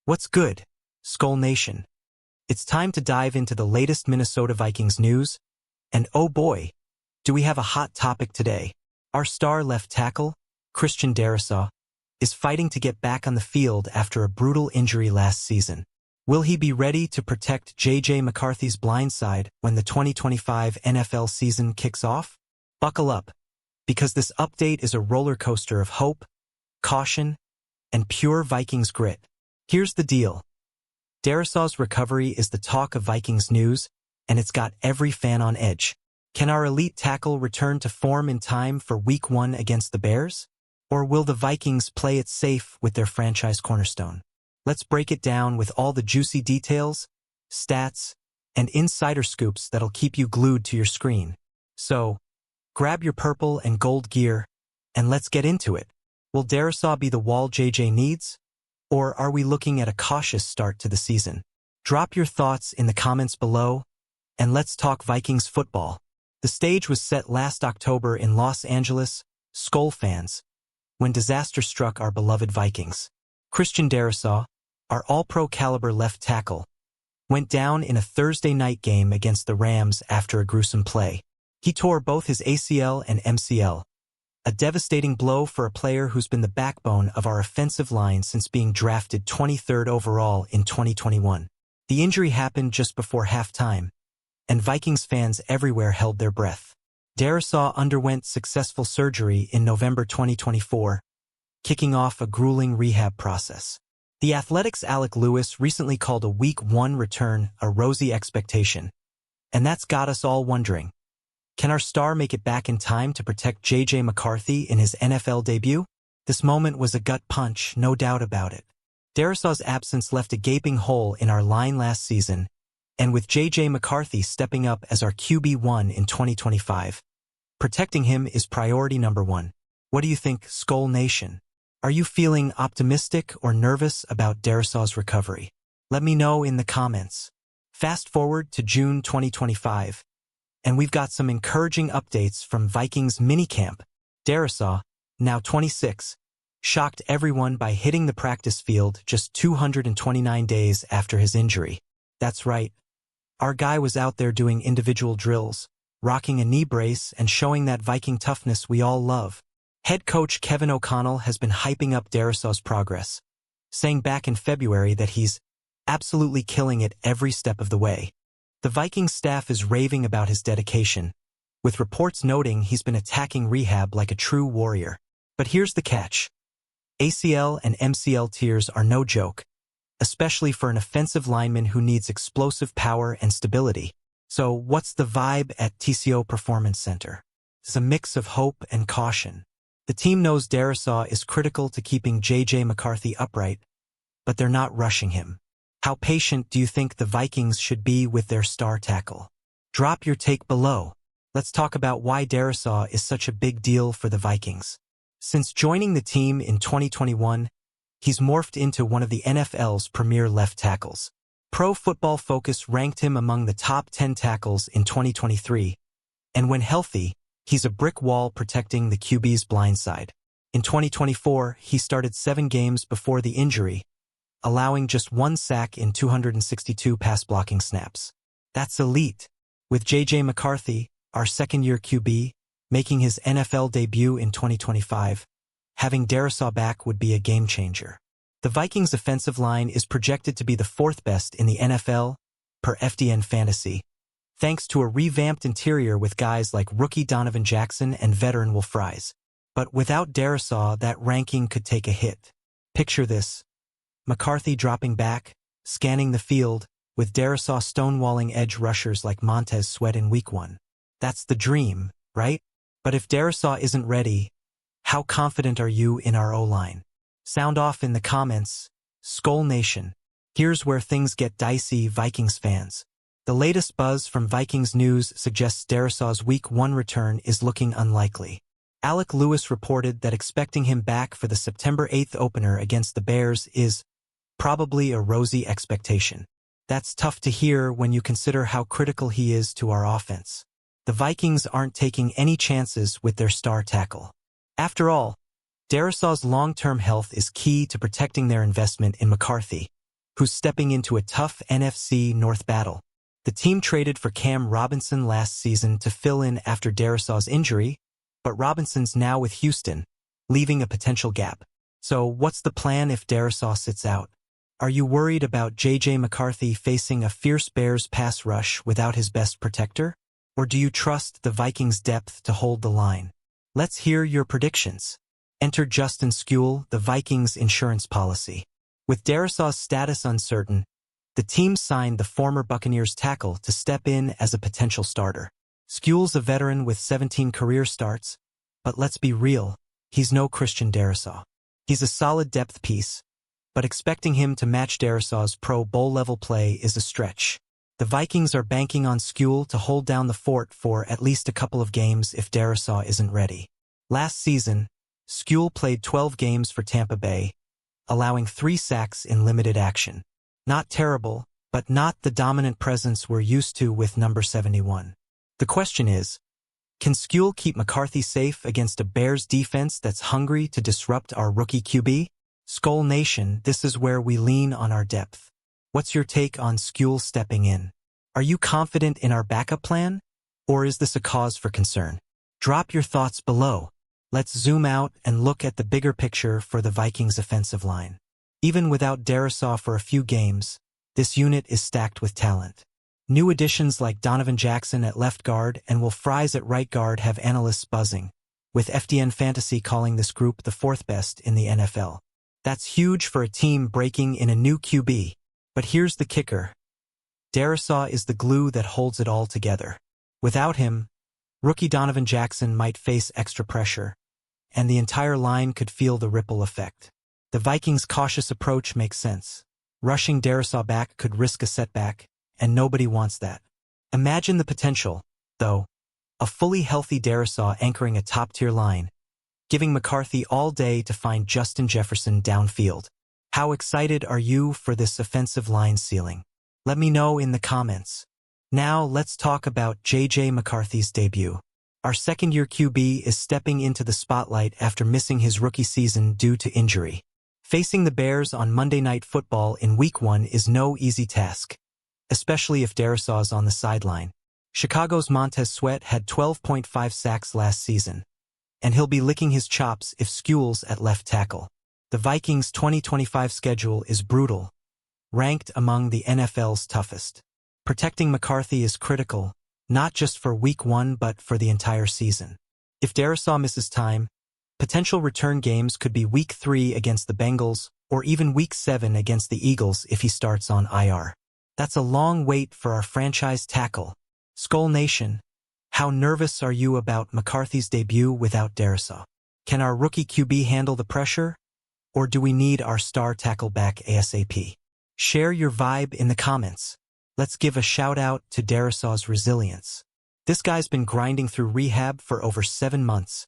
What's good, Skull Nation? It's time to dive into the latest Minnesota Vikings news, and oh boy, do we have a hot topic today. Our star left tackle, Christian Darrisaw, is fighting to get back on the field after a brutal injury last season. Will he be ready to protect J.J. McCarthy's blindside when the 2025 NFL season kicks off? Buckle up, because this update is a roller coaster of hope, caution, and pure Vikings grit. Here's the deal. Darrisaw's recovery is the talk of Vikings news, and it's got every fan on edge. Can our elite tackle return to form in time for Week 1 against the Bears? Or will the Vikings play it safe with their franchise cornerstone? Let's break it down with all the juicy details, stats, and insider scoops that'll keep you glued to your screen. So, grab your purple and gold gear, and let's get into it. Will Darrisaw be the wall JJ needs? Or are we looking at a cautious start to the season? Drop your thoughts in the comments below, and let's talk Vikings football. The stage was set last October in Los Angeles, Skull fans, when disaster struck our beloved Vikings. Christian Darrisaw, our all-pro caliber left tackle, went down in a Thursday night game against the Rams after a gruesome play. He tore both his ACL and MCL, a devastating blow for a player who's been the backbone of our offensive line since being drafted 23rd overall in 2021. The injury happened just before halftime, and Vikings fans everywhere held their breath. Darrisaw underwent successful surgery in November 2024, kicking off a grueling rehab process. The Athletic's Alec Lewis recently called a Week 1 return a rosy expectation, and that's got us all wondering, can our star make it back in time to protect J.J. McCarthy in his NFL debut? This moment was a gut punch, no doubt about it. Darrisaw's absence left a gaping hole in our line last season, and with J.J. McCarthy stepping up as our QB1 in 2025, protecting him is priority number one. What do you think, Skull Nation? Are you feeling optimistic or nervous about Darrisaw's recovery? Let me know in the comments. Fast forward to June 2025. And we've got some encouraging updates from Vikings minicamp. Darrisaw, now 26, shocked everyone by hitting the practice field just 229 days after his injury. That's right. Our guy was out there doing individual drills, rocking a knee brace and showing that Viking toughness we all love. Head coach Kevin O'Connell has been hyping up Darrisaw's progress, saying back in February that he's absolutely killing it every step of the way. The Vikings staff is raving about his dedication, with reports noting he's been attacking rehab like a true warrior. But here's the catch. ACL and MCL tears are no joke, especially for an offensive lineman who needs explosive power and stability. So what's the vibe at TCO Performance Center? It's a mix of hope and caution. The team knows Darrisaw is critical to keeping J.J. McCarthy upright, but they're not rushing him. How patient do you think the Vikings should be with their star tackle? Drop your take below. Let's talk about why Darrisaw is such a big deal for the Vikings. Since joining the team in 2021, he's morphed into one of the NFL's premier left tackles. Pro Football Focus ranked him among the top 10 tackles in 2023, and when healthy, he's a brick wall protecting the QB's blindside. In 2024, he started 7 games before the injury, allowing just 1 sack in 262 pass-blocking snaps. That's elite. With J.J. McCarthy, our second-year QB, making his NFL debut in 2025, having Darrisaw back would be a game-changer. The Vikings' offensive line is projected to be the 4th best in the NFL, per FDN Fantasy, thanks to a revamped interior with guys like rookie Donovan Jackson and veteran Will Fries. But without Darrisaw, that ranking could take a hit. Picture this. McCarthy dropping back, scanning the field, with Darrisaw stonewalling edge rushers like Montez Sweat in Week 1. That's the dream, right? But if Darrisaw isn't ready, how confident are you in our O-line? Sound off in the comments, Skull Nation. Here's where things get dicey, Vikings fans. The latest buzz from Vikings news suggests Darrisaw's Week 1 return is looking unlikely. Alec Lewis reported that expecting him back for the September 8th opener against the Bears is probably a rosy expectation. That's tough to hear when you consider how critical he is to our offense. The Vikings aren't taking any chances with their star tackle. After all, Darrisaw's long-term health is key to protecting their investment in McCarthy. who's stepping into a tough NFC North battle. The team traded for Cam Robinson last season to fill in after Darrisaw's injury, but Robinson's now with Houston, leaving a potential gap. So what's the plan if Darrisaw sits out? Are you worried about J.J. McCarthy facing a fierce Bears pass rush without his best protector? Or do you trust the Vikings' depth to hold the line? Let's hear your predictions. Enter Justin Skule, the Vikings' insurance policy. With Darrisaw's status uncertain, the team signed the former Buccaneers tackle to step in as a potential starter. Skule's a veteran with 17 career starts, but let's be real, he's no Christian Darrisaw. He's a solid depth piece, but expecting him to match Darrisaw's Pro Bowl-level play is a stretch. The Vikings are banking on Skule to hold down the fort for at least a couple of games if Darrisaw isn't ready. Last season, Skule played 12 games for Tampa Bay, allowing 3 sacks in limited action. Not terrible, but not the dominant presence we're used to with number 71. The question is, can Skule keep McCarthy safe against a Bears defense that's hungry to disrupt our rookie QB? Skule Nation, this is where we lean on our depth. What's your take on Skule stepping in? Are you confident in our backup plan? Or is this a cause for concern? Drop your thoughts below. Let's zoom out and look at the bigger picture for the Vikings' offensive line. Even without Darrisaw for a few games, this unit is stacked with talent. New additions like Donovan Jackson at left guard and Will Fries at right guard have analysts buzzing, with FDN Fantasy calling this group the 4th best in the NFL. That's huge for a team breaking in a new QB. But here's the kicker. Darrisaw is the glue that holds it all together. Without him, rookie Donovan Jackson might face extra pressure, and the entire line could feel the ripple effect. The Vikings' cautious approach makes sense. Rushing Darrisaw back could risk a setback, and nobody wants that. Imagine the potential, though. A fully healthy Darrisaw anchoring a top-tier line, giving McCarthy all day to find Justin Jefferson downfield. How excited are you for this offensive line ceiling? Let me know in the comments. Now let's talk about J.J. McCarthy's debut. Our second-year QB is stepping into the spotlight after missing his rookie season due to injury. Facing the Bears on Monday Night Football in Week 1 is no easy task, especially if Darrisaw's on the sideline. Chicago's Montez Sweat had 12.5 sacks last season, and he'll be licking his chops if Skule's at left tackle. The Vikings' 2025 schedule is brutal, ranked among the NFL's toughest. Protecting McCarthy is critical, not just for Week 1 but for the entire season. If Darrisaw misses time, potential return games could be Week 3 against the Bengals or even Week 7 against the Eagles if he starts on IR. That's a long wait for our franchise tackle. Skule Nation, how nervous are you about McCarthy's debut without Darrisaw? Can our rookie QB handle the pressure? Or do we need our star tackle back ASAP? Share your vibe in the comments. Let's give a shout out to Darrisaw's resilience. This guy's been grinding through rehab for over 7 months,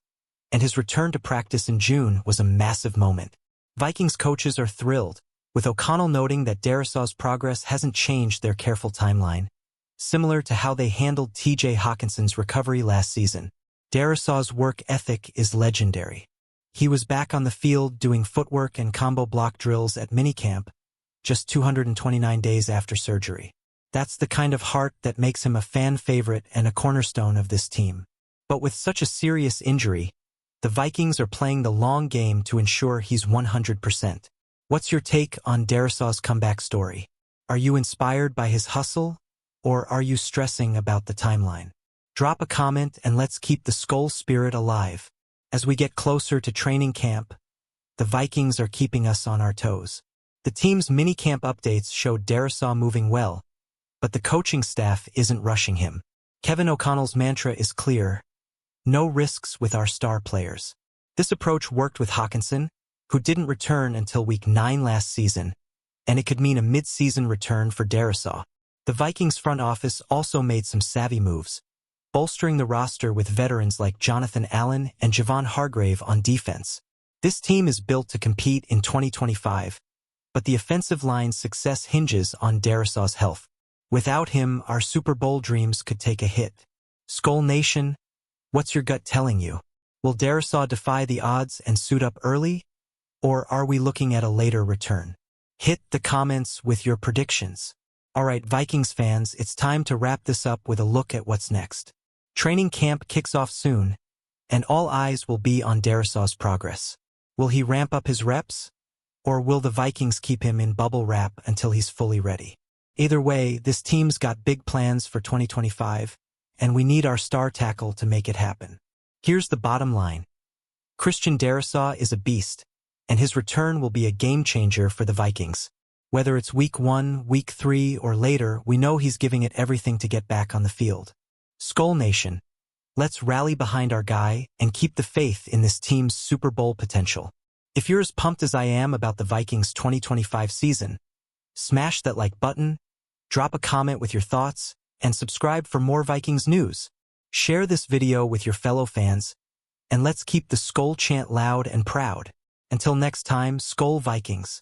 and his return to practice in June was a massive moment. Vikings coaches are thrilled, with O'Connell noting that Darrisaw's progress hasn't changed their careful timeline, similar to how they handled T.J. Hawkinson's recovery last season. Darrisaw's work ethic is legendary. He was back on the field doing footwork and combo block drills at minicamp, just 229 days after surgery. That's the kind of heart that makes him a fan favorite and a cornerstone of this team. But with such a serious injury, the Vikings are playing the long game to ensure he's 100%. What's your take on Darrisaw's comeback story? Are you inspired by his hustle, or are you stressing about the timeline? Drop a comment and let's keep the Skule spirit alive. As we get closer to training camp, the Vikings are keeping us on our toes. The team's mini-camp updates showed Darrisaw moving well, but the coaching staff isn't rushing him. Kevin O'Connell's mantra is clear: no risks with our star players. This approach worked with Hawkinson, who didn't return until Week 9 last season, and it could mean a mid-season return for Darrisaw. The Vikings front office also made some savvy moves, bolstering the roster with veterans like Jonathan Allen and Javon Hargrave on defense. This team is built to compete in 2025, but the offensive line's success hinges on Darrisaw's health. Without him, our Super Bowl dreams could take a hit. Skule Nation, what's your gut telling you? Will Darrisaw defy the odds and suit up early, or are we looking at a later return? Hit the comments with your predictions. Alright, Vikings fans, it's time to wrap this up with a look at what's next. Training camp kicks off soon, and all eyes will be on Darrisaw's progress. Will he ramp up his reps? Or will the Vikings keep him in bubble wrap until he's fully ready? Either way, this team's got big plans for 2025, and we need our star tackle to make it happen. Here's the bottom line. Darrisaw is a beast, and his return will be a game-changer for the Vikings. Whether it's week 1, week 3, or later, we know he's giving it everything to get back on the field. Skull Nation, let's rally behind our guy and keep the faith in this team's Super Bowl potential. If you're as pumped as I am about the Vikings' 2025 season, smash that like button, drop a comment with your thoughts, and subscribe for more Vikings news. Share this video with your fellow fans, and let's keep the Skull chant loud and proud. Until next time, Skull Vikings.